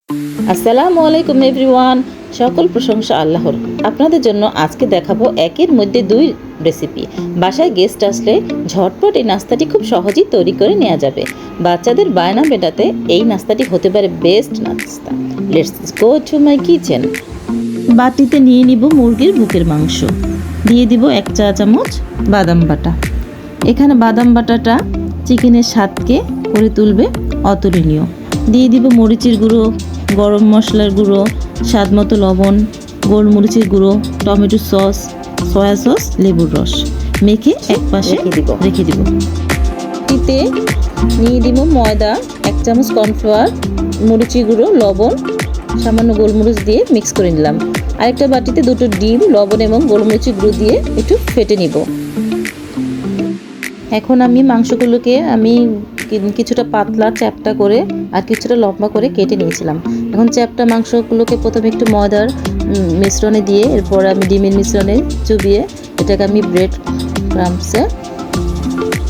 আসসালামু আলাইকুম এভরিওয়ান, সকল প্রশংসা আল্লাহর। আপনাদের জন্য আজকে দেখাবো একের মধ্যে দুই রেসিপি। বাসায় গেস্ট আসলে ঝটপট এই নাস্তাটি খুব সহজেই তৈরি করে নেওয়া যাবে। বাচ্চাদের বায়না মেটাতে এই নাস্তাটি হতে পারে বেস্ট নাস্তা। Let's go to my kitchen. বাটিতে নিয়ে নিব মুরগির বুকের মাংস, দিয়ে দিব 1 চা চামচ বাদাম বাটা। এখানে বাদাম বাটাটা চিকেনের স্বাদকে করে তুলবে অতুলনীয়। দিয়ে দিব মরিচের গুঁড়ো, গরম মশলার গুঁড়ো, স্বাদ মতো লবণ, গোলমরিচের গুঁড়ো, টমেটো সস, সয়া সস, লেবুর রস মেখে এক পাশে রেখে দিব। এতে নিয়ে দিব ময়দা, 1 চামচ কর্নফ্লাওয়ার, মরিচের গুঁড়ো, লবণ, সামান্য গোলমরিচ দিয়ে মিক্স করে নিলাম। আরেকটা বাটিতে 2টো ডিম, লবণ এবং গোলমরিচের গুঁড়ো দিয়ে একটু ফেটে নিব। এখন আমি মাংসগুলোকে কিছুটা পাতলা চ্যাপ্টা করে আর কিছুটা লম্বা করে কেটে নিয়েছিলাম। এখন চ্যাপ্টা মাংসগুলোকে প্রথমে একটু ময়দার মিশ্রণে দিয়ে এরপর আমি ডিমের মিশ্রণে চুবিয়ে এটাকে আমি ব্রেড ক্রাম্বসে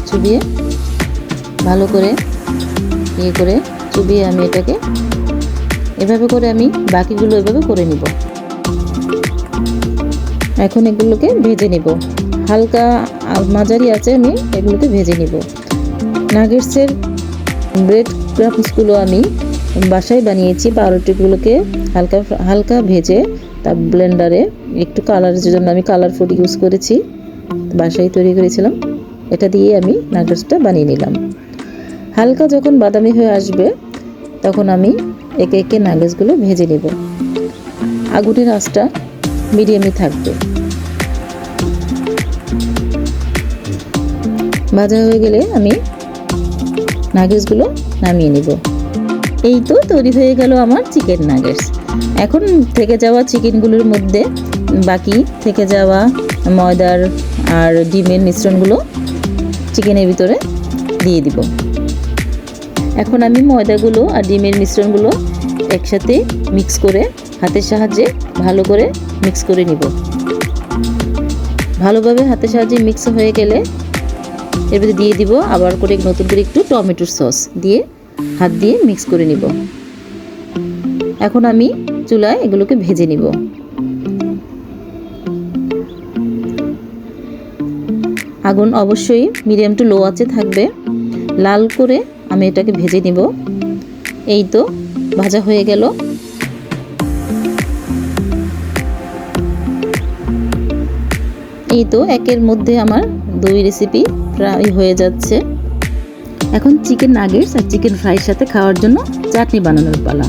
চুবিয়ে ভালো করে চুবিয়ে আমি এটাকে এভাবে করে আমি বাকিগুলো এভাবে করে নিব। এখন এগুলোকে ভেজে নিব, হালকা মাঝারি আছে আমি এগুলোকে ভেজে নিব। নাগেটসের ব্রেড ক্রাম্বসগুলো আমি বাসায় বানিয়েছি। পাউরুটিগুলোকে হালকা ভেজে তা ব্লেন্ডারে একটু কালারের জন্য আমি কালার ফুড ইউজ করেছি, বাসায় তৈরি করেছিলাম। এটা দিয়ে আমি নাগেটসটা বানিয়ে নিলাম। হালকা যখন বাদামি হয়ে আসবে তখন আমি একে একে নাগেটসগুলো ভেজে নেব। আগুনের আঁচটা মিডিয়ামে থাকবে। ভাজা হয়ে গেলে আমি নাগেটসগুলো নামিয়ে নেব। এই তো তৈরি হয়ে গেল আমার চিকেন নাগেটস। এখন থেকে যাওয়া চিকেনগুলোর মধ্যে বাকি থেকে যাওয়া ময়দার আর ডিমের মিশ্রণগুলো চিকেনের ভিতরে দিয়ে দিব। এখন আমি ময়দাগুলো আর ডিমের মিশ্রণগুলো একসাথে মিক্স করে হাতের সাহায্যে ভালো করে মিক্স করে নিব। ভালোভাবে হাতের সাহায্যে মিক্স হয়ে গেলে এর ভিতরে দিয়ে দিব আবার করে নতুন করে একটু টমেটোর সস দিয়ে হাত দিয়ে মিক্স করে নিব। এখন আমি চুলায় এগুলোকে ভেজে নিব। আগুন অবশ্যই মিডিয়াম টু লো আঁচে থাকবে। লাল করে আমি এটাকে ভেজে নিব। এই তো ভাজা হয়ে গেল। এই তো একের মধ্যে আমার 2 রেসিপি প্রায় হয়ে যাচ্ছে। এখন চিকেন নাগেটস আর চিকেন ফ্রাইয়ের সাথে খাওয়ার জন্য চাটনি বানানোর পালা।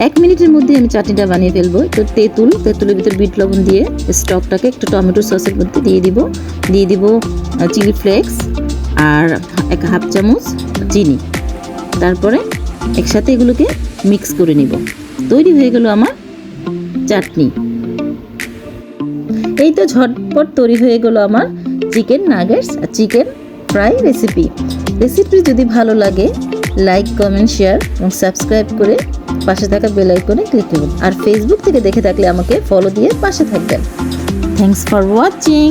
1 মিনিটের মধ্যে আমি চাটনিটা বানিয়ে ফেলবো। তো তেঁতুলের ভিতর বিট লবণ দিয়ে স্টকটাকে একটু টমেটো সসের মধ্যে দিয়ে দিব চিলি ফ্লেক্স আর 1/2 চামচ চিনি। তারপরে একসাথে এগুলোকে মিক্স করে নিব। তৈরি হয়ে গেল আমার চাটনি। এই তো ঝটপট তৈরি হয়ে গেল আমার চিকেন নাগেটস আর চিকেন ফ্রাই রেসিপি। রেসিপি যদি ভালো লাগে লাইক, কমেন্ট, শেয়ার এবং সাবস্ক্রাইব করে পাশে থাকা বেল আইকনে ক্লিক করুন। আর ফেসবুক থেকে দেখে থাকলে আমাকে ফলো দিয়ে পাশে থাকবেন। Thanks for watching.